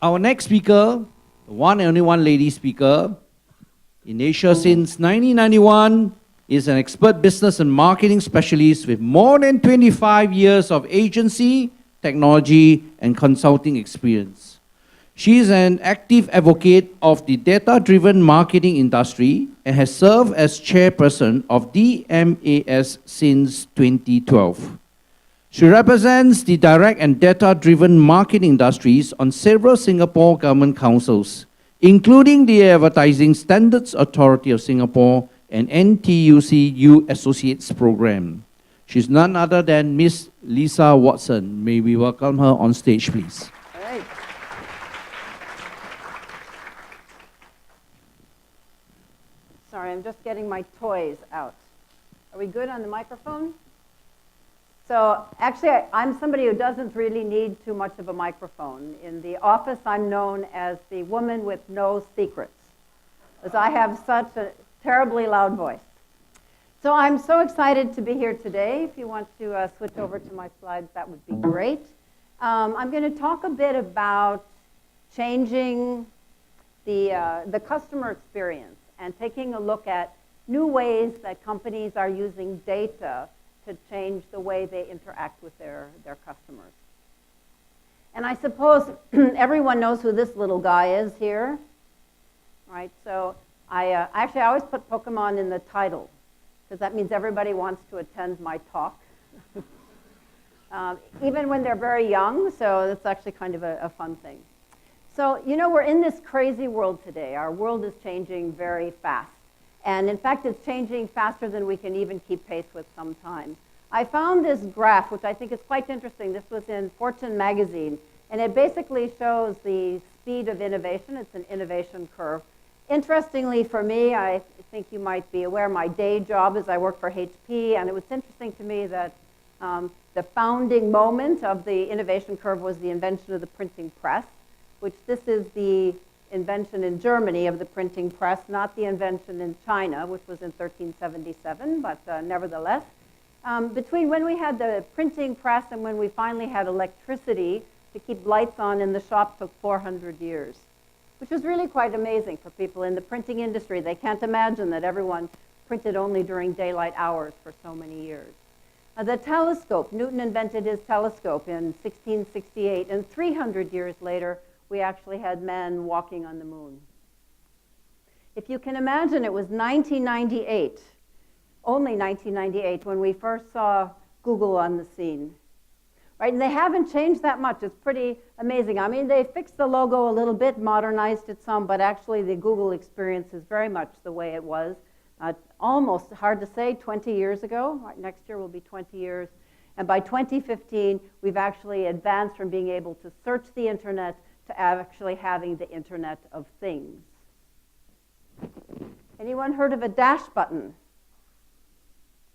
Our next speaker, the one and only one lady speaker, in Asia since 1991, is an expert business and marketing specialist with more than 25 years of agency, technology, and consulting experience. She is an active advocate of the data-driven marketing industry and has served as chairperson of DMAS since 2012. She represents the direct and data-driven marketing industries on several Singapore government councils, including the Advertising Standards Authority of Singapore and NTUC Associates Program. She's none other than Miss Lisa Watson. May we welcome her on stage, please. All right. Sorry, I'm just getting my toys out. Are we good on the microphone? So actually, I'm somebody who doesn't really need too much of a microphone. In the office, I'm known as the woman with no secrets, as I have such a terribly loud voice. So I'm so excited to be here today. If you want to switch over to my slides, that would be great. I'm going to talk a bit about changing the customer experience and taking a look at new ways that companies are using data to change the way they interact with their customers. And I suppose everyone knows who this little guy is here, right? So I always put Pokemon in the title, because that means everybody wants to attend my talk, even when they're very young, so that's actually kind of a fun thing. So, you know, we're in this crazy world today. Our world is changing very fast. And in fact, it's changing faster than we can even keep pace with sometimes. I found this graph, which I think is quite interesting. This was in Fortune magazine, and it basically shows the speed of innovation. It's an innovation curve. Interestingly for me, I think you might be aware, my day job is I work for HP, and it was interesting to me that the founding moment of the innovation curve was the invention of the printing press, which this is the invention in Germany of the printing press, not the invention in China, which was in 1377, but nevertheless. Between when we had the printing press and when we finally had electricity to keep lights on in the shop took 400 years, which was really quite amazing for people in the printing industry. They can't imagine that everyone printed only during daylight hours for so many years. The telescope, Newton invented his telescope in 1668, and 300 years later, we actually had men walking on the moon. If you can imagine, it was 1998, only 1998, when we first saw Google on the scene. Right? And they haven't changed that much. It's pretty amazing. I mean, they fixed the logo a little bit, modernized it some, but actually the Google experience is very much the way it was. Almost, hard to say, 20 years ago. Right, next year will be 20 years. And by 2015, we've actually advanced from being able to search the internet to actually having the Internet of Things. Anyone heard of a dash button?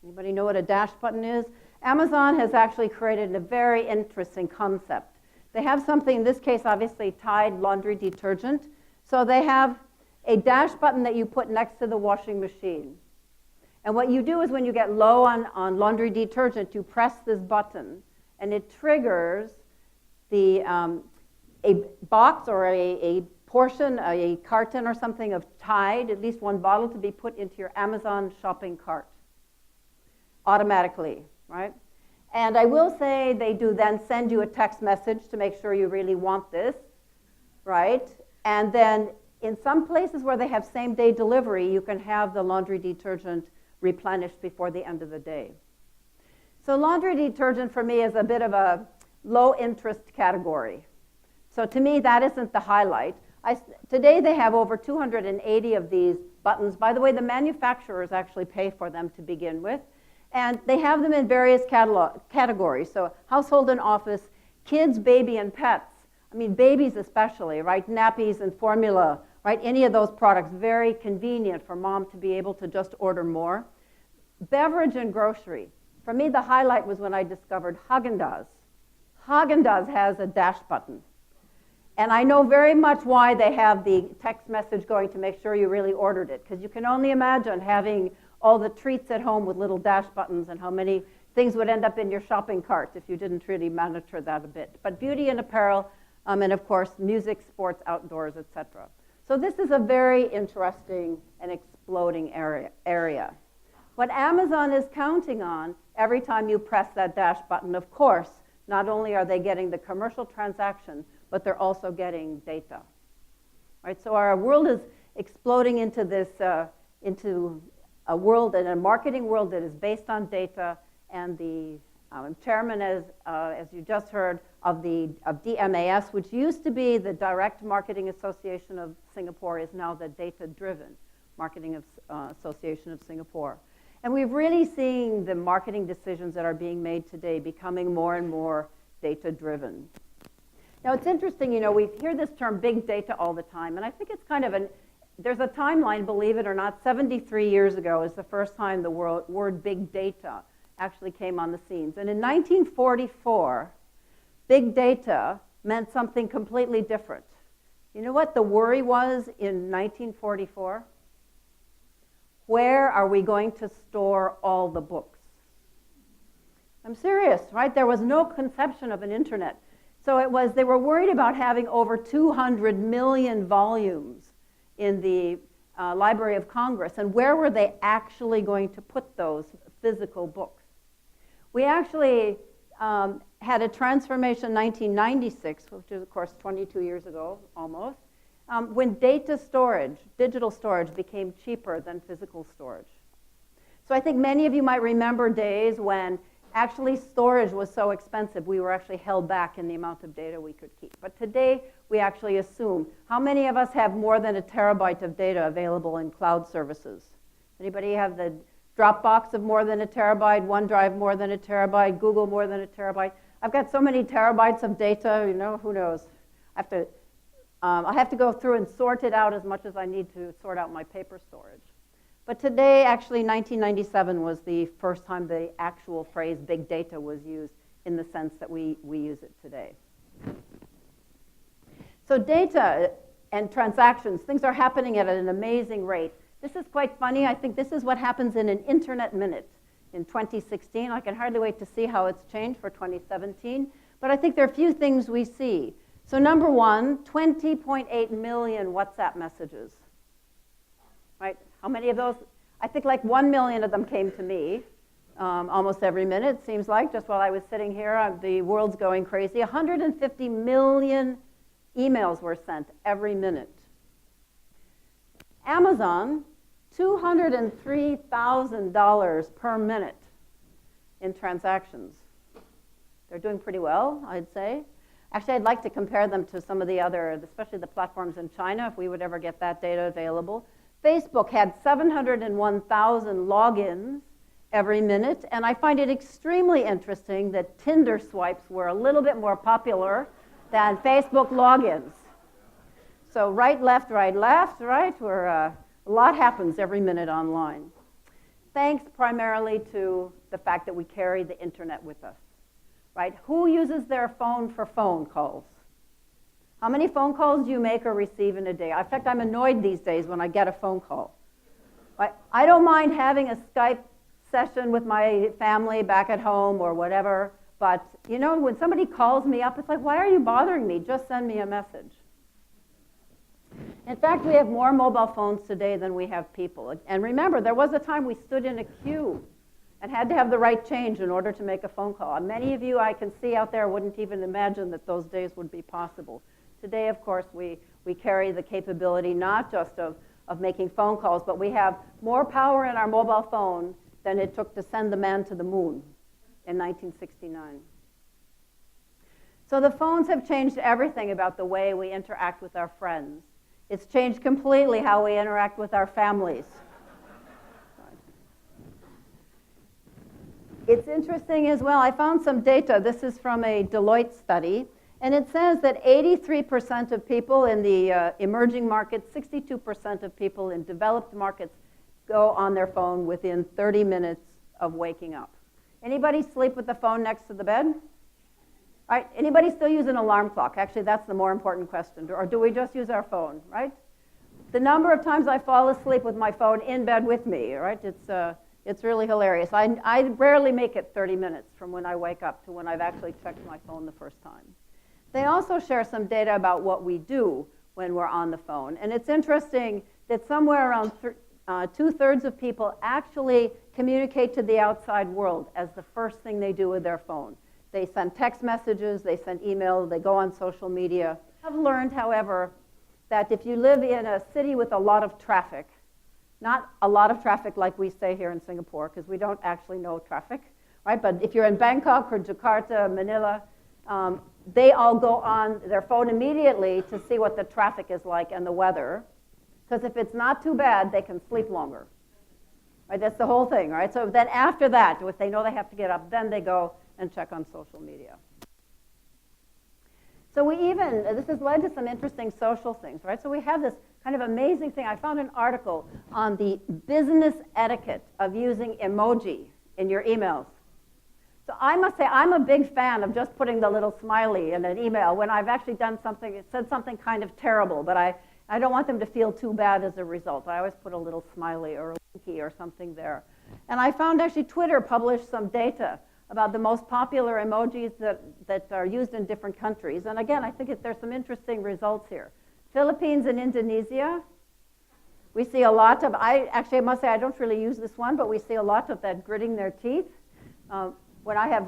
Anybody know what a dash button is? Amazon has actually created a very interesting concept. They have something, in this case, obviously Tide laundry detergent. So they have a dash button that you put next to the washing machine. And what you do is when you get low on laundry detergent, you press this button, and it triggers a box or a portion, a carton or something of Tide, at least one bottle, to be put into your Amazon shopping cart automatically, right? And I will say they do then send you a text message to make sure you really want this, right? And then in some places where they have same-day delivery, you can have the laundry detergent replenished before the end of the day. So laundry detergent for me is a bit of a low-interest category. So to me, that isn't the highlight. Today they have over 280 of these buttons. By the way, the manufacturers actually pay for them to begin with. And they have them in various categories. So household and office, kids, baby, and pets. I mean, babies especially, right? Nappies and formula, right? Any of those products, very convenient for mom to be able to just order more. Beverage and grocery. For me, the highlight was when I discovered Haagen-Dazs. Haagen-Dazs has a dash button. And I know very much why they have the text message going to make sure you really ordered it, because you can only imagine having all the treats at home with little dash buttons and how many things would end up in your shopping cart if you didn't really monitor that a bit. But beauty and apparel, and of course, music, sports, outdoors, etc. So this is a very interesting and exploding area. What Amazon is counting on every time you press that dash button, of course, not only are they getting the commercial transaction, but they're also getting data. Right? So our world is exploding into this, into a world, and a marketing world that is based on data, and the chairman, as you just heard, of DMAS, which used to be the Direct Marketing Association of Singapore, is now the Data-Driven Marketing Association of Singapore. And we've really seen the marketing decisions that are being made today becoming more and more data-driven. Now, it's interesting, we hear this term big data all the time, and I think it's kind of there's a timeline, believe it or not. 73 years ago is the first time the word big data actually came on the scenes. And in 1944, big data meant something completely different. You know what the worry was in 1944? Where are we going to store all the books? I'm serious, right? There was no conception of an internet. So they were worried about having over 200 million volumes in the Library of Congress, and where were they actually going to put those physical books? We actually had a transformation in 1996, which is, of course, 22 years ago, almost, when data storage, digital storage, became cheaper than physical storage. So I think many of you might remember days when actually storage was so expensive, we were actually held back in the amount of data we could keep. But today, we actually assume. How many of us have more than a terabyte of data available in cloud services? Anybody have the Dropbox of more than a terabyte, OneDrive more than a terabyte, Google more than a terabyte? I've got so many terabytes of data, who knows? I have to go through and sort it out as much as I need to sort out my paper storage. But today, actually, 1997 was the first time the actual phrase big data was used in the sense that we use it today. So data and transactions, things are happening at an amazing rate. This is quite funny. I think this is what happens in an internet minute in 2016. I can hardly wait to see how it's changed for 2017. But I think there are a few things we see. So number one, 20.8 million WhatsApp messages. Right? How many of those? I think like 1 million of them came to me almost every minute, it seems like. Just while I was sitting here, the world's going crazy. 150 million emails were sent every minute. Amazon, $203,000 per minute in transactions. They're doing pretty well, I'd say. Actually, I'd like to compare them to some of the other, especially the platforms in China, if we would ever get that data available. Facebook had 701,000 logins every minute, and I find it extremely interesting that Tinder swipes were a little bit more popular than Facebook logins. So right, left, right, where a lot happens every minute online. Thanks primarily to the fact that we carry the internet with us, right? Who uses their phone for phone calls? How many phone calls do you make or receive in a day? In fact, I'm annoyed these days when I get a phone call. I don't mind having a Skype session with my family back at home or whatever, but when somebody calls me up, it's like, why are you bothering me? Just send me a message. In fact, we have more mobile phones today than we have people. And remember, there was a time we stood in a queue and had to have the right change in order to make a phone call. And many of you I can see out there wouldn't even imagine that those days would be possible. Today, of course, we carry the capability not just of making phone calls, but we have more power in our mobile phone than it took to send the man to the moon in 1969. So the phones have changed everything about the way we interact with our friends. It's changed completely how we interact with our families. It's interesting as well. I found some data. This is from a Deloitte study. And it says that 83% of people in the emerging markets, 62% of people in developed markets go on their phone within 30 minutes of waking up. Anybody sleep with the phone next to the bed? All right, anybody still use an alarm clock? Actually, that's the more important question. Or do we just use our phone, right? The number of times I fall asleep with my phone in bed with me, right? It's really hilarious. I rarely make it 30 minutes from when I wake up to when I've actually checked my phone the first time. They also share some data about what we do when we're on the phone. And it's interesting that somewhere around 2/3 of people actually communicate to the outside world as the first thing they do with their phone. They send text messages, they send email, they go on social media. I've learned, however, that if you live in a city with a lot of traffic, not a lot of traffic like we say here in Singapore, because we don't actually know traffic, right? But if you're in Bangkok or Jakarta, Manila, they all go on their phone immediately to see what the traffic is like and the weather. Because if it's not too bad, they can sleep longer. Right? That's the whole thing, right? So then after that, if they know they have to get up, then they go and check on social media. So this has led to some interesting social things, right? So we have this kind of amazing thing. I found an article on the business etiquette of using emoji in your emails. So I must say, I'm a big fan of just putting the little smiley in an email when I've actually done something, it said something kind of terrible, but I don't want them to feel too bad as a result. I always put a little smiley or a winky or something there. And I found actually Twitter published some data about the most popular emojis that are used in different countries. And again, I think there's some interesting results here. Philippines and Indonesia, we see a lot of, I must say I don't really use this one, but we see a lot of that gritting their teeth. When I have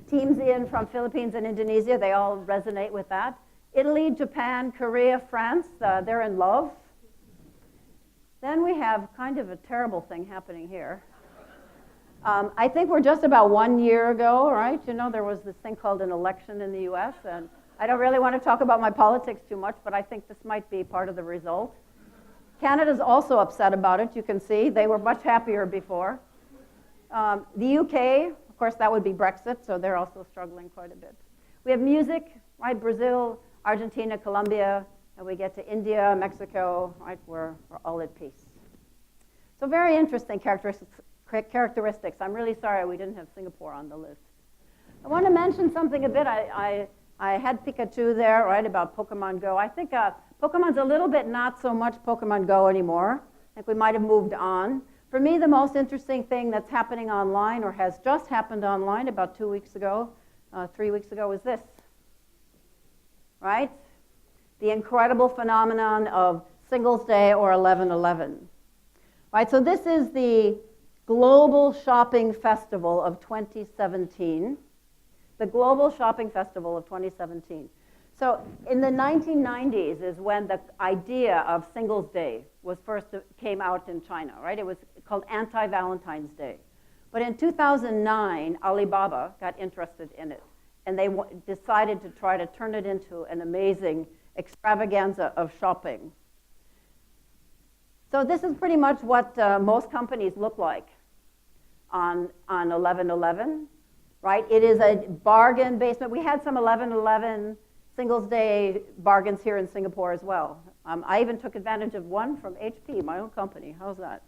teams in from Philippines and Indonesia, they all resonate with that. Italy, Japan, Korea, France, they're in love. Then we have kind of a terrible thing happening here. I think we're just about 1 year ago, right? You know, there was this thing called an election in the US, and I don't really want to talk about my politics too much, but I think this might be part of the result. Canada's also upset about it, you can see. They were much happier before. The UK, of course, that would be Brexit, so they're also struggling quite a bit. We have music, right? Brazil, Argentina, Colombia, and we get to India, Mexico, right? We're all at peace. So very interesting characteristics. I'm really sorry we didn't have Singapore on the list. I want to mention something a bit. I had Pikachu there, right, about Pokemon Go. I think Pokemon's a little bit not so much Pokemon Go anymore. I think we might have moved on. For me, the most interesting thing that's happening online, or has just happened online about 2 weeks ago, 3 weeks ago, is this, right? The incredible phenomenon of Singles' Day or 11/11. Right, so this is the Global Shopping Festival of 2017. The Global Shopping Festival of 2017. So in the 1990s is when the idea of Singles' Day was first came out in China, right? It was called Anti-Valentine's Day. But in 2009, Alibaba got interested in it, and they decided to try to turn it into an amazing extravaganza of shopping. So this is pretty much what most companies look like on 11/11, right? It is a bargain basement. We had some 11/11 Singles' Day bargains here in Singapore as well. I even took advantage of one from HP, my own company. How's that?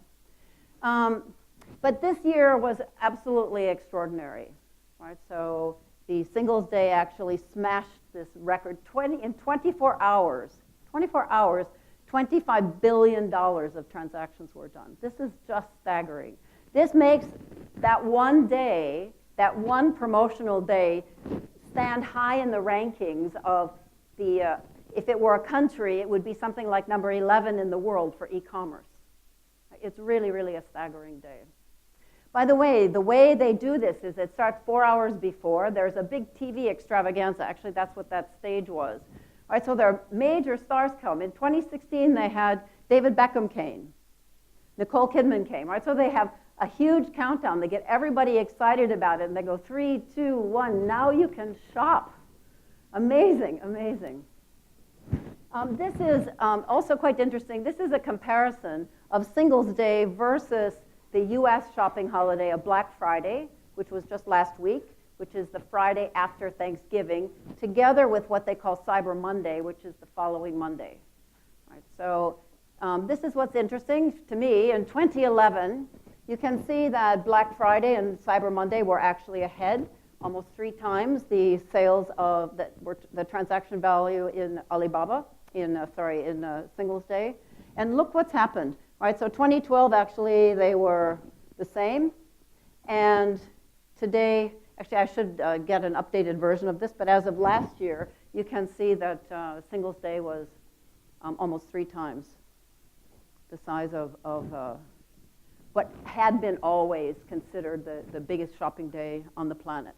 But this year was absolutely extraordinary, right? So the Singles' Day actually smashed this record. In 24 hours, $25 billion of transactions were done. This is just staggering. This makes that one day, that one promotional day, stand high in the rankings of the, if it were a country, it would be something like number 11 in the world for e-commerce. It's really, really a staggering day. By the way they do this is it starts 4 hours before. There's a big TV extravaganza. Actually, that's what that stage was. All right, so there are major stars come. In 2016, they had David Beckham came. Nicole Kidman came. Right, so they have a huge countdown. They get everybody excited about it, and they go 3, 2, 1. Now you can shop. Amazing, amazing. This is also quite interesting. This is a comparison of Singles' Day versus the U.S. shopping holiday of Black Friday, which was just last week, which is the Friday after Thanksgiving, together with what they call Cyber Monday, which is the following Monday. Right, so this is what's interesting to me. In 2011, you can see that Black Friday and Cyber Monday were actually ahead, almost 3 times the sales of the transaction value in Alibaba, in Singles' Day. And look what's happened. Right, so 2012, actually, they were the same. And today, actually, I should get an updated version of this, but as of last year, you can see that Singles Day was almost 3 times the size of what had been always considered the biggest shopping day on the planet.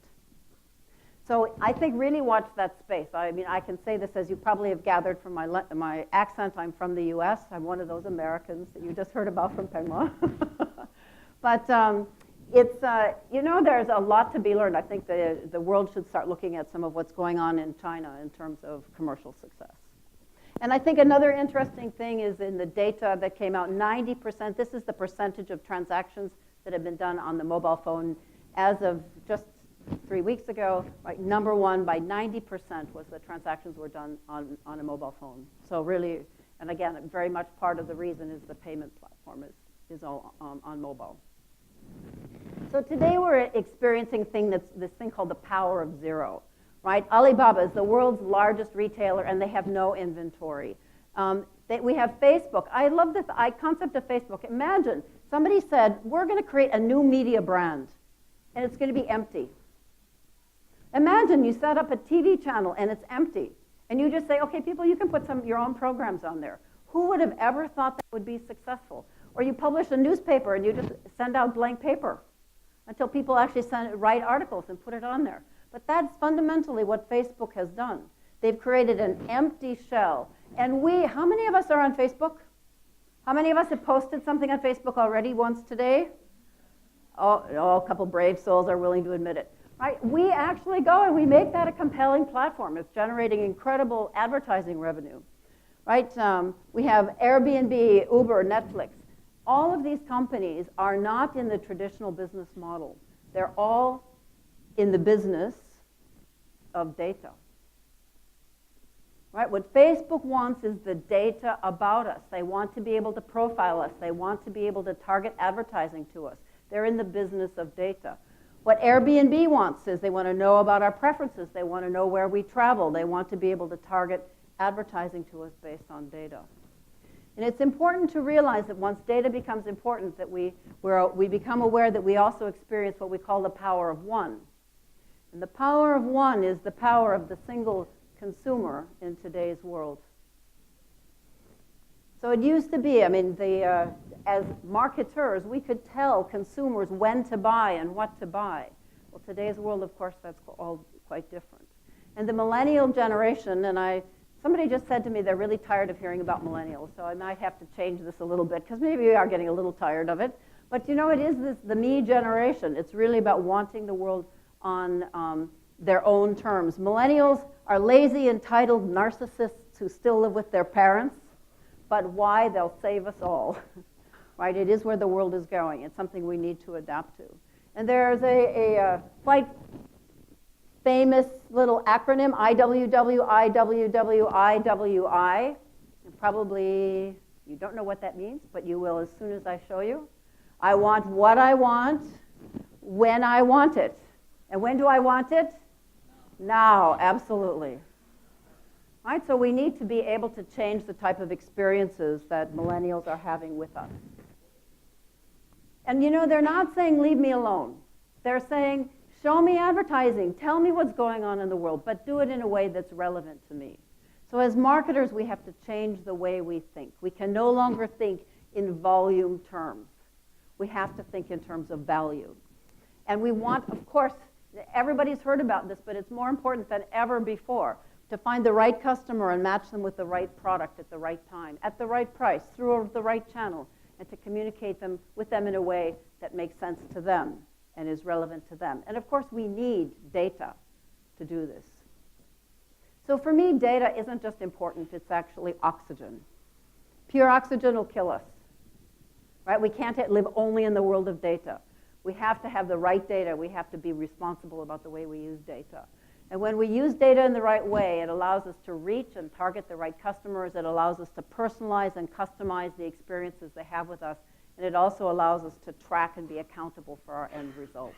So I think really watch that space. I mean, I can say this, as you probably have gathered from my accent. I'm from the U.S. I'm one of those Americans that you just heard about from Pengma. But it's, there's a lot to be learned. I think the world should start looking at some of what's going on in China in terms of commercial success. And I think another interesting thing is in the data that came out, 90%, this is the percentage of transactions that have been done on the mobile phone as of just 3 weeks ago, right, number one by 90% was the transactions were done on a mobile phone. So really, and again, very much part of the reason is the payment platform is all on mobile. So today we're experiencing this thing called the power of zero, right? Alibaba is the world's largest retailer and they have no inventory. We have Facebook. I love this concept of Facebook. Imagine somebody said, we're going to create a new media brand and it's going to be empty. Imagine you set up a TV channel and it's empty, and you just say, okay, people, you can put some of your own programs on there. Who would have ever thought that would be successful? Or you publish a newspaper and you just send out blank paper until people actually write articles and put it on there. But that's fundamentally what Facebook has done. They've created an empty shell. And how many of us are on Facebook? How many of us have posted something on Facebook already once today? Oh, a couple brave souls are willing to admit it. Right? We actually go and we make that a compelling platform. It's generating incredible advertising revenue. Right? We have Airbnb, Uber, Netflix. All of these companies are not in the traditional business model. They're all in the business of data. Right? What Facebook wants is the data about us. They want to be able to profile us. They want to be able to target advertising to us. They're in the business of data. What Airbnb wants is they want to know about our preferences. They want to know where we travel. They want to be able to target advertising to us based on data. And it's important to realize that once data becomes important, that we become aware that we also experience what we call the power of one. And the power of one is the power of the single consumer in today's world. So it used to be, as marketeurs, we could tell consumers when to buy and what to buy. Well, today's world, of course, that's all quite different. And the millennial generation, somebody just said to me they're really tired of hearing about millennials, so I might have to change this a little bit, because maybe we are getting a little tired of it. But it is the me generation. It's really about wanting the world on their own terms. Millennials are lazy, entitled narcissists who still live with their parents. But why? They'll save us all, right? It is where the world is going. It's something we need to adapt to. And there's a quite famous little acronym, IWW, IWW, IWI. And probably you don't know what that means, but you will as soon as I show you. I want what I want, when I want it. And when do I want it? Now, absolutely. Right, so we need to be able to change the type of experiences that millennials are having with us. And they're not saying, leave me alone. They're saying, show me advertising, tell me what's going on in the world, but do it in a way that's relevant to me. So as marketers, we have to change the way we think. We can no longer think in volume terms. We have to think in terms of value. And we want, of course, everybody's heard about this, but it's more important than ever before to find the right customer and match them with the right product at the right time, at the right price, through the right channel, and to communicate with them in a way that makes sense to them and is relevant to them. And of course, we need data to do this. So for me, data isn't just important, it's actually oxygen. Pure oxygen will kill us, right? We can't live only in the world of data. We have to have the right data. We have to be responsible about the way we use data. And when we use data in the right way, it allows us to reach and target the right customers. It allows us to personalize and customize the experiences they have with us. And it also allows us to track and be accountable for our end result.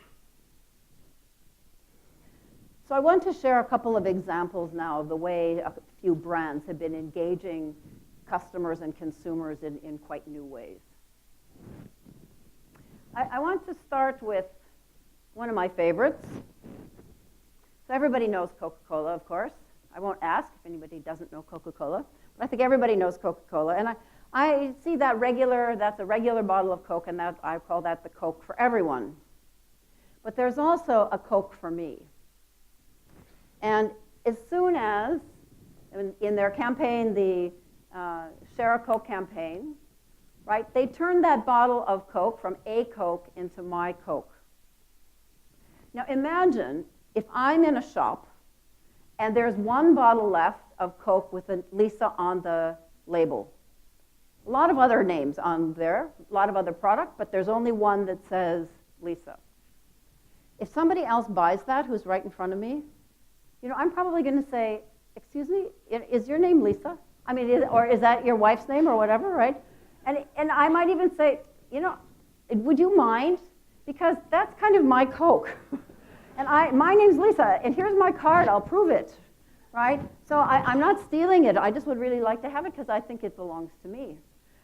So I want to share a couple of examples now of the way a few brands have been engaging customers and consumers in quite new ways. I want to start with one of my favorites. So everybody knows Coca-Cola, of course. I won't ask if anybody doesn't know Coca-Cola, but I think everybody knows Coca-Cola. And I see that that's a regular bottle of Coke, and I call that the Coke for everyone. But there's also a Coke for me. And as soon as, in their campaign, the Share a Coke campaign, right, they turned that bottle of Coke from a Coke into my Coke. Now imagine if I'm in a shop and there's one bottle left of Coke with a Lisa on the label. A lot of other names on there, a lot of other product, but there's only one that says Lisa. If somebody else buys that who's right in front of me, I'm probably going to say, excuse me, is your name Lisa? I mean, or is that your wife's name or whatever, right? And I might even say, would you mind? Because that's kind of my Coke. And my name's Lisa, and here's my card, I'll prove it, right? So I'm not stealing it, I just would really like to have it because I think it belongs to me.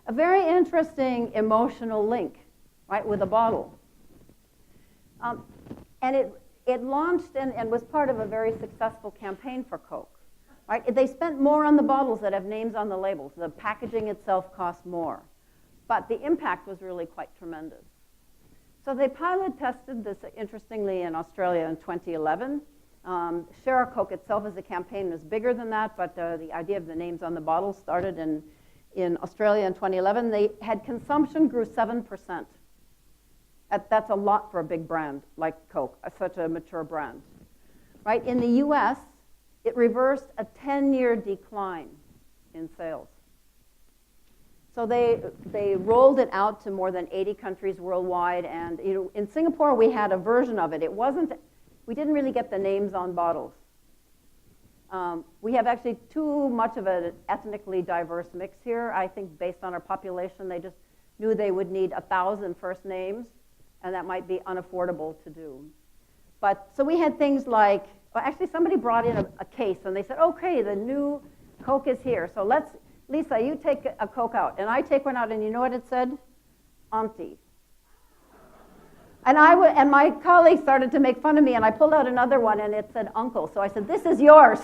A very interesting emotional link, right, with a bottle. And it launched and was part of a very successful campaign for Coke, right? They spent more on the bottles that have names on the labels. The packaging itself cost more. But the impact was really quite tremendous. So they pilot tested this, interestingly, in Australia in 2011. Share a Coke itself as a campaign was bigger than that, but the idea of the names on the bottles started in Australia in 2011. They had consumption grew 7%. That's a lot for a big brand like Coke, such a mature brand. Right? In the US, it reversed a 10-year decline in sales. So they rolled it out to more than 80 countries worldwide, and in Singapore we had a version of it. We didn't really get the names on bottles. We have actually too much of an ethnically diverse mix here. I think based on our population, they just knew they would need 1,000 first names, and that might be unaffordable to do. But so we had things like, well, actually somebody brought in a case, and they said, okay, the new Coke is here, so Lisa, you take a Coke out. And I take one out, and you know what it said? Auntie. And my colleagues started to make fun of me, and I pulled out another one, and it said uncle. So I said, this is yours.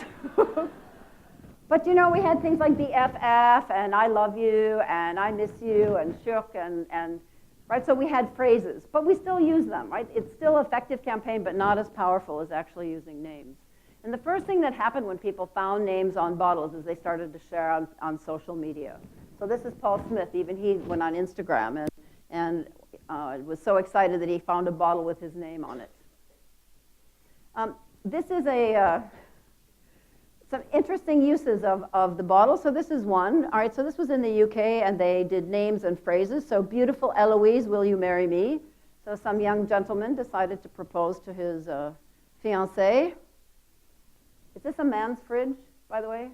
But we had things like BFF, and I love you, and I miss you, and shook, and right? So we had phrases, but we still use them, right? It's still an effective campaign, but not as powerful as actually using names. And the first thing that happened when people found names on bottles is they started to share on social media. So this is Paul Smith. Even he went on Instagram and was so excited that he found a bottle with his name on it. This is some interesting uses of the bottle. So this is one. All right, so this was in the UK, and they did names and phrases. So beautiful Eloise, will you marry me? So some young gentleman decided to propose to his fiancée. Is this a man's fridge, by the way?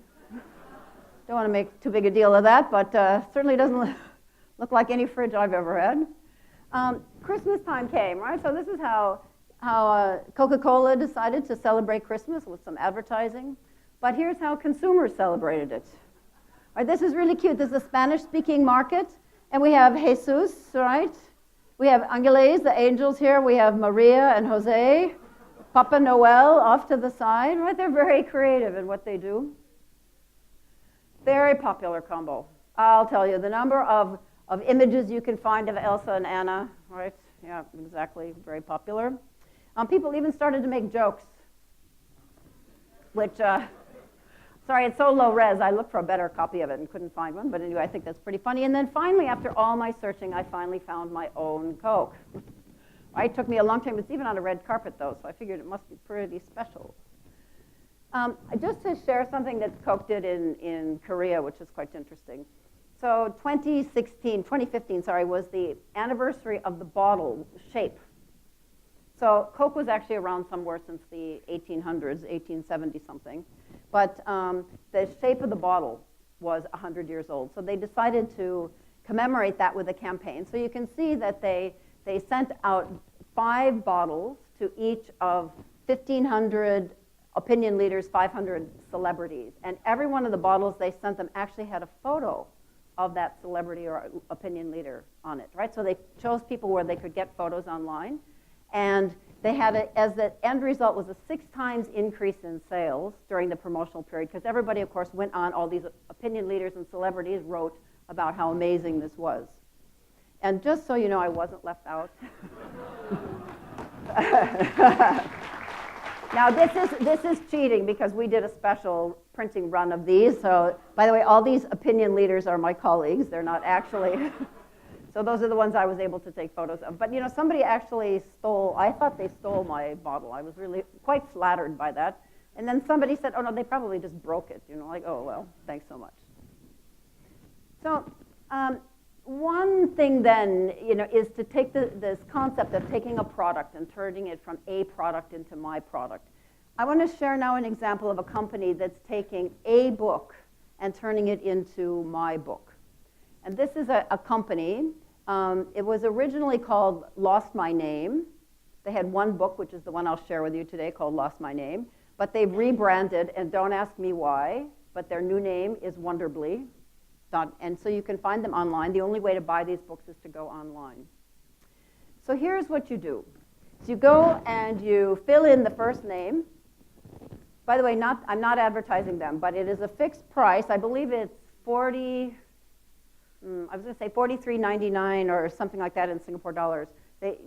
Don't want to make too big a deal of that, but certainly doesn't look like any fridge I've ever had. Christmas time came, right? So this is how Coca-Cola decided to celebrate Christmas with some advertising. But here's how consumers celebrated it. All right, this is really cute. This is a Spanish-speaking market, and we have Jesus, right? We have Angeles, the angels here. We have Maria and Jose. Papa Noel off to the side, right? They're very creative in what they do. Very popular combo. I'll tell you, the number of images you can find of Elsa and Anna, right? Yeah, exactly, very popular. People even started to make jokes, which, sorry, it's so low res, I looked for a better copy of it and couldn't find one, but anyway, I think that's pretty funny. And then finally, after all my searching, I finally found my own Coke. It took me a long time. It's even on a red carpet, though, so I figured it must be pretty special. Just to share something that Coke did in Korea, which is quite interesting. So 2015, was the anniversary of the bottle shape. So Coke was actually around somewhere since the 1800s, 1870-something. But the shape of the bottle was 100 years old. So they decided to commemorate that with a campaign. So you can see that they sent out 5 bottles to each of 1,500 opinion leaders, 500 celebrities. And every one of the bottles they sent them actually had a photo of that celebrity or opinion leader on it, right? So they chose people where they could get photos online. And They had, as the end result was a 6 times increase in sales during the promotional period, because everybody, of course, went on, all these opinion leaders and celebrities wrote about how amazing this was. And just so you know, I wasn't left out. Now, this is cheating, because we did a special printing run of these. So, by the way, all these opinion leaders are my colleagues. They're not actually... So those are the ones I was able to take photos of. But somebody actually stole, I thought they stole my bottle. I was really quite flattered by that. And then somebody said, oh no, they probably just broke it. Like, oh well, thanks so much. So one thing then, is to take this concept of taking a product and turning it from a product into my product. I want to share now an example of a company that's taking a book and turning it into my book. And this is a company. It was originally called Lost My Name. They had one book, which is the one I'll share with you today, called Lost My Name. But they've rebranded, and don't ask me why, but their new name is Wonderbly. And so you can find them online. The only way to buy these books is to go online. So here's what you do. So you go and you fill in the first name. By the way, I'm not advertising them, but it is a fixed price. I believe it's $43.99 or something like that in Singapore dollars.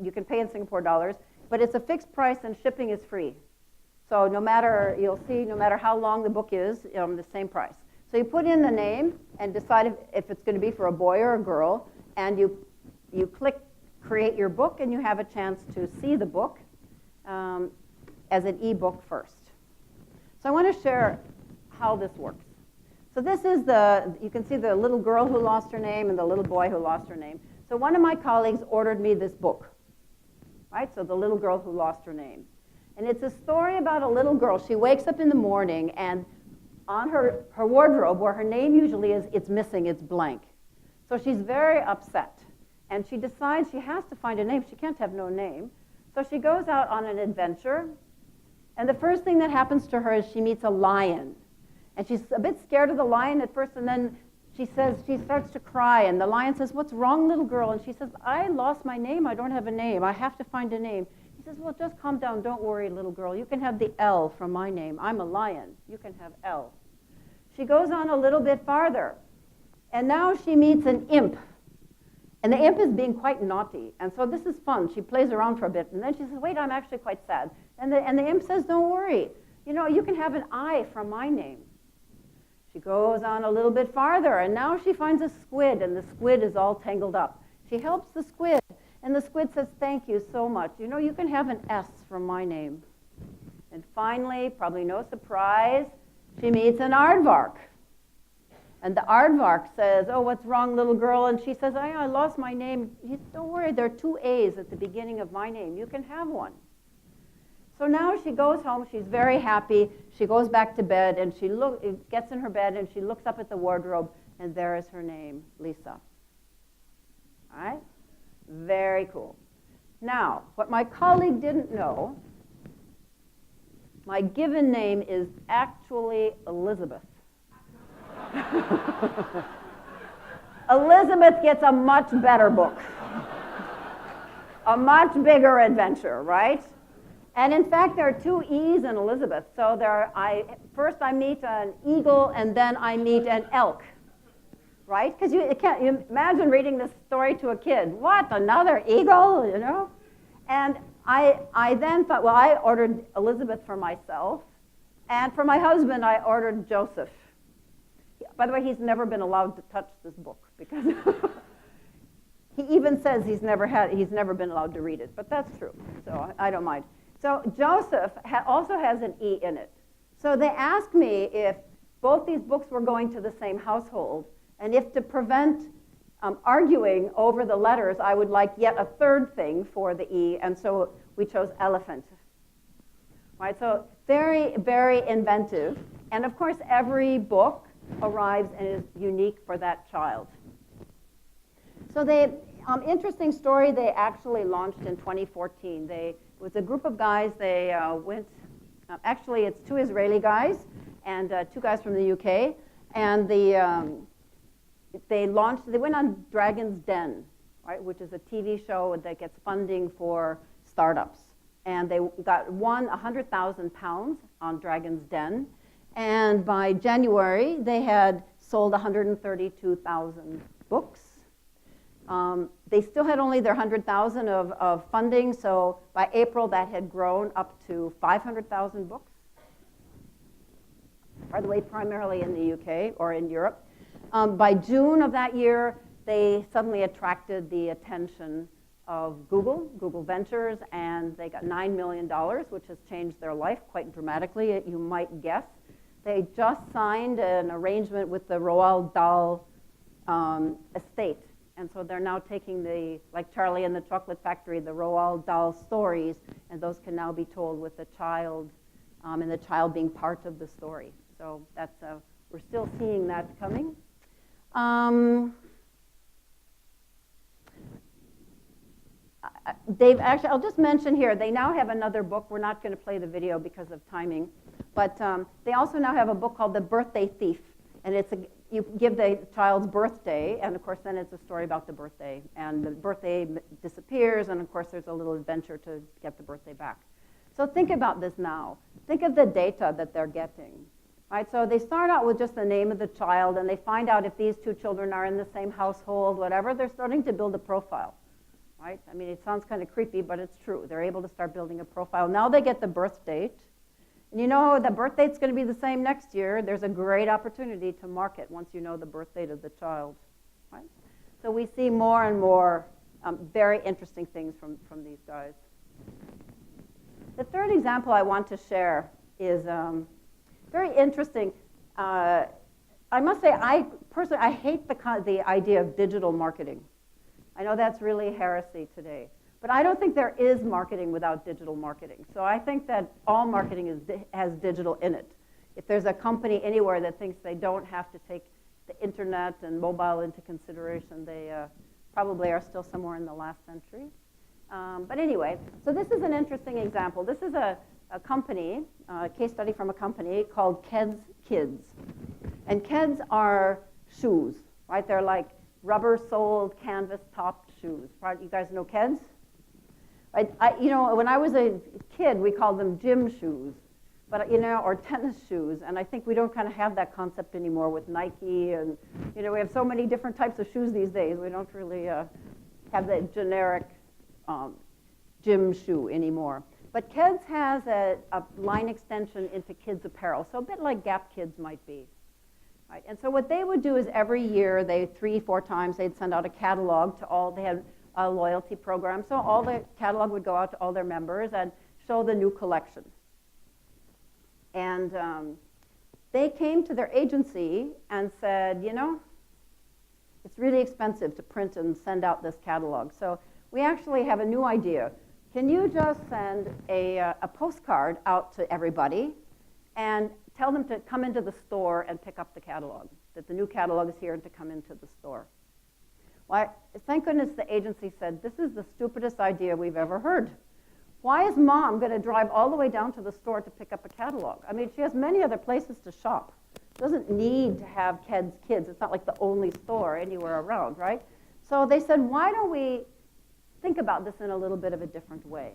You can pay in Singapore dollars, but it's a fixed price and shipping is free. So you'll see, no matter how long the book is, the same price. So you put in the name and decide if it's going to be for a boy or a girl, and you click Create Your Book, and you have a chance to see the book as an e-book first. So I want to share how this works. So this is you can see the little girl who lost her name and the little boy who lost her name. So one of my colleagues ordered me this book, right? So the little girl who lost her name. And it's a story about a little girl. She wakes up in the morning, and on her wardrobe, where her name usually is, it's missing, it's blank. So she's very upset. And she decides she has to find a name. She can't have no name. So she goes out on an adventure. And the first thing that happens to her is she meets a lion. And she's a bit scared of the lion at first, and then she starts to cry, and the lion says, "What's wrong, little girl?" And she says, "I lost my name. I don't have a name. I have to find a name." He says, "Well, just calm down. Don't worry, little girl. You can have the L from my name. I'm a lion. You can have L." She goes on a little bit farther, and now she meets an imp. And the imp is being quite naughty, and so this is fun. She plays around for a bit, and then she says, "Wait, I'm actually quite sad." And the imp says, "Don't worry. You can have an I from my name." She goes on a little bit farther, and now she finds a squid, and the squid is all tangled up. She helps the squid, and the squid says, "Thank you so much. You can have an S from my name." And finally, probably no surprise, she meets an aardvark. And the aardvark says, "Oh, what's wrong, little girl?" And she says, I lost my name." He says, "Don't worry, there are 2 A's at the beginning of my name. You can have one." So now she goes home. She's very happy. She goes back to bed, and she gets in her bed, and she looks up at the wardrobe, and there is her name, Lisa. All right? Very cool. Now, what my colleague didn't know, my given name is actually Elizabeth. Elizabeth gets a much better book, a much bigger adventure, right? And in fact, there are 2 E's in Elizabeth. So first I meet an eagle, and then I meet an elk, right? Because you imagine reading this story to a kid. What, another eagle, And I then thought, well, I ordered Elizabeth for myself, and for my husband, I ordered Joseph. By the way, he's never been allowed to touch this book, because he even says he's never been allowed to read it, but that's true, so I don't mind. So Joseph also has an E in it. So they asked me if both these books were going to the same household, and if to prevent arguing over the letters, I would like yet a third thing for the E, and so we chose elephant. Right, so very, very inventive. And of course, every book arrives and is unique for that child. So interesting story, they actually launched in 2014. It was a group of guys. They went, actually it's 2 Israeli guys and 2 guys from the UK. And they went on Dragon's Den, right, which is a TV show that gets funding for startups. and they won 100,000 pounds on Dragon's Den. And by January, they had sold 132,000 books. They still had only their 100,000 of funding, so by April that had grown up to 500,000 books. By the way, primarily in the UK or in Europe. By June of that year, they suddenly attracted the attention of Google Ventures, and they got $9 million, which has changed their life quite dramatically, you might guess. They just signed an arrangement with the Roald Dahl estate. And so they're now taking like Charlie and the Chocolate Factory, the Roald Dahl stories, and those can now be told with the child, and the child being part of the story. So that's, we're still seeing that coming. They've actually, I'll just mention here, they now have another book. We're not going to play the video because of timing. But they also now have a book called The Birthday Thief. And you give the child's birthday, and of course then it's a story about the birthday. And the birthday disappears, and of course there's a little adventure to get the birthday back. So think about this now. Think of the data that they're getting. Right? So they start out with just the name of the child, and they find out if these two children are in the same household, whatever. They're starting to build a profile. Right? I mean, it sounds kind of creepy, but it's true. They're able to start building a profile. Now they get the birth date. And you know the birth date's going to be the same next year. There's a great opportunity to market once you know the birth date of the child. Right? So we see more and more very interesting things from these guys. The third example I want to share is very interesting. I must say, I hate the idea of digital marketing. I know that's really heresy today. But I don't think there is marketing without digital marketing. So I think that all marketing has digital in it. If there's a company anywhere that thinks they don't have to take the internet and mobile into consideration, they probably are still somewhere in the last century. But anyway, so this is an interesting example. This is a company, a case study from a company called Keds Kids. And Keds are shoes, right? They're like rubber-soled, canvas-topped shoes. Right? You guys know Keds? You know, when I was a kid, we called them gym shoes, but or tennis shoes. And I think we don't kind of have that concept anymore with Nike, and we have so many different types of shoes these days. We don't really have the generic gym shoe anymore. But Keds has a line extension into kids apparel, so a bit like Gap Kids might be. Right? And so what they would do is every year, 3-4 times, they'd send out a catalog to all. They had a loyalty program, so all the catalog would go out to all their members and show the new collection. And they came to their agency and said, it's really expensive to print and send out this catalog. So we actually have a new idea. Can you just send a postcard out to everybody and tell them to come into the store and pick up the catalog, that the new catalog is here and to come into the store? Well, thank goodness the agency said, this is the stupidest idea we've ever heard. Why is mom going to drive all the way down to the store to pick up a catalog? I mean, she has many other places to shop. Doesn't need to have Keds Kids. It's not like the only store anywhere around, right? So they said, why don't we think about this in a little bit of a different way?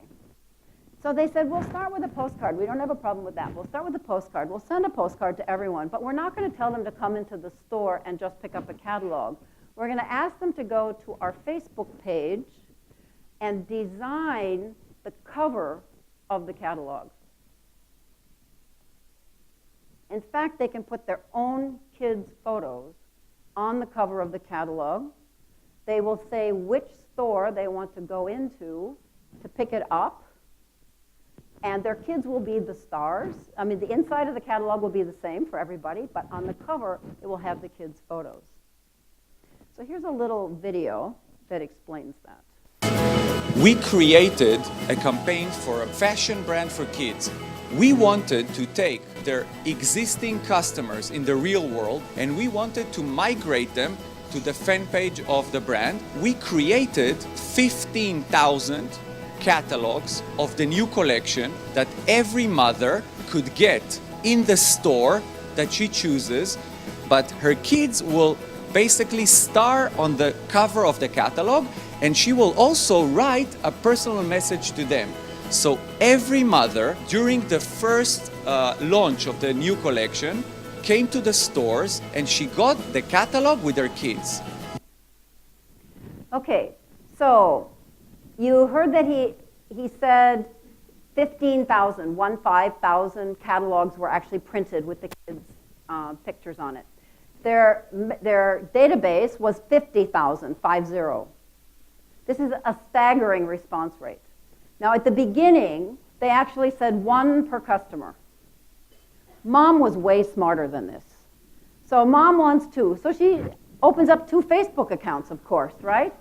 So they said, we'll start with a postcard. We don't have a problem with that. We'll start with a postcard. We'll send a postcard to everyone, but we're not going to tell them to come into the store and just pick up a catalog. We're going to ask them to go to our Facebook page and design the cover of the catalog. In fact, they can put their own kids' photos on the cover of the catalog. They will say which store they want to go into to pick it up. And their kids will be the stars. I mean, the inside of the catalog will be the same for everybody, but on the cover, it will have the kids' photos. So here's a little video that explains that. We created a campaign for a fashion brand for kids. We wanted to take their existing customers in the real world and we wanted to migrate them to the fan page of the brand. We created 15,000 catalogs of the new collection that every mother could get in the store that she chooses, but her kids will basically star on the cover of the catalog, and she will also write a personal message to them. So every mother, during the first launch of the new collection, came to the stores and she got the catalog with her kids. Okay, so you heard that he said 15,000 catalogs were actually printed with the kids' pictures on it. Their database was 50,000, 50. This is a staggering response rate. Now, at the beginning, they actually said one per customer. Mom was way smarter than this. So mom wants two. So she opens up 2 Facebook accounts, of course, right?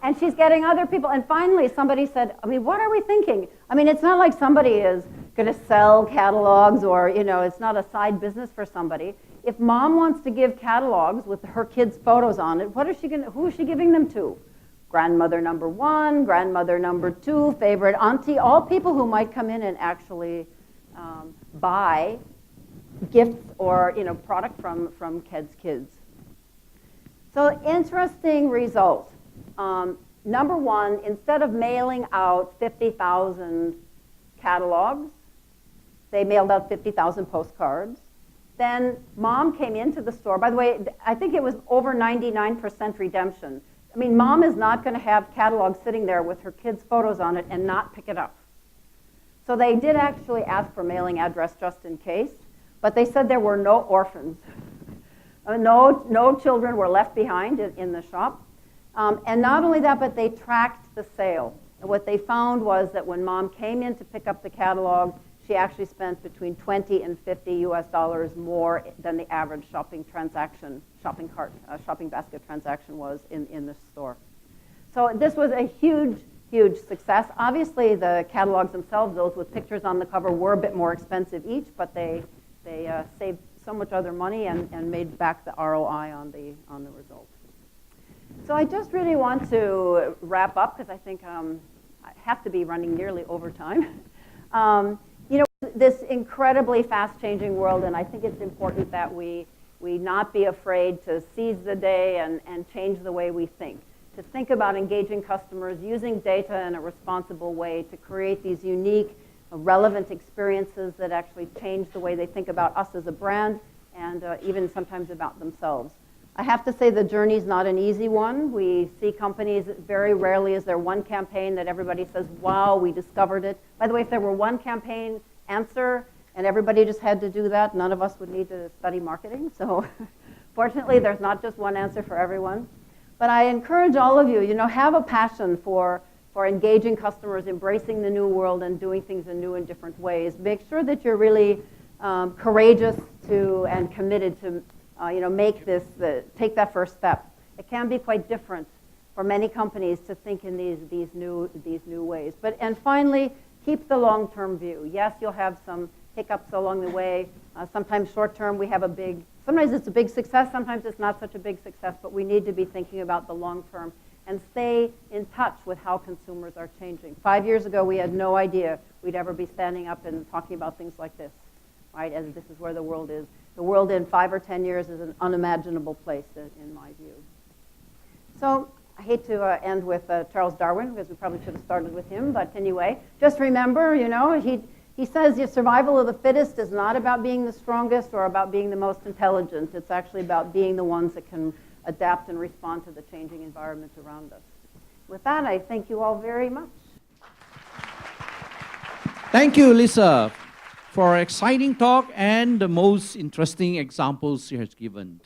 And she's getting other people. And finally, somebody said, I mean, what are we thinking? I mean, it's not like somebody is going to sell catalogs or, you know, it's not a side business for somebody. If mom wants to give catalogs with her kids' photos on it, who is she giving them to? Grandmother number 1, grandmother number 2, favorite auntie, all people who might come in and actually buy gifts or, you know, product from Ked's Kids. So interesting result. Number 1, instead of mailing out 50,000 catalogs, they mailed out 50,000 postcards. Then mom came into the store. By the way, I think it was over 99% redemption. I mean, mom is not going to have catalogs sitting there with her kids' photos on it and not pick it up. So they did actually ask for mailing address just in case, but they said there were no orphans. No children were left behind in the shop. And not only that, but they tracked the sale. And what they found was that when mom came in to pick up the catalog, she actually spent between $20 and $50 more than the average shopping basket transaction was in the store. So this was a huge, huge success. Obviously, the catalogs themselves, those with pictures on the cover, were a bit more expensive each, but they saved so much other money and made back the ROI on the result. So I just really want to wrap up because I think I have to be running nearly over time. You know, this incredibly fast-changing world, and I think it's important that we not be afraid to seize the day and change the way we think, to think about engaging customers, using data in a responsible way to create these unique, relevant experiences that actually change the way they think about us as a brand and even sometimes about themselves. I have to say the journey's not an easy one. We see companies, very rarely is there one campaign that everybody says, wow, we discovered it. By the way, if there were one campaign answer and everybody just had to do that, none of us would need to study marketing. So fortunately, there's not just one answer for everyone. But I encourage all of you, have a passion for engaging customers, embracing the new world and doing things in new and different ways. Make sure that you're really courageous and committed to take that first step. It can be quite different for many companies to think in these new ways. And finally, keep the long-term view. Yes, you'll have some hiccups along the way. Sometimes short-term, sometimes it's a big success, sometimes it's not such a big success, but we need to be thinking about the long-term and stay in touch with how consumers are changing. 5 years ago, we had no idea we'd ever be standing up and talking about things like this, right? As this is where the world is. The world in 5 or 10 years is an unimaginable place, in my view. So I hate to end with Charles Darwin, because we probably should have started with him, but anyway, just remember, he says the survival of the fittest is not about being the strongest or about being the most intelligent. It's actually about being the ones that can adapt and respond to the changing environment around us. With that, I thank you all very much. Thank you, Lisa, for an exciting talk and the most interesting examples she has given.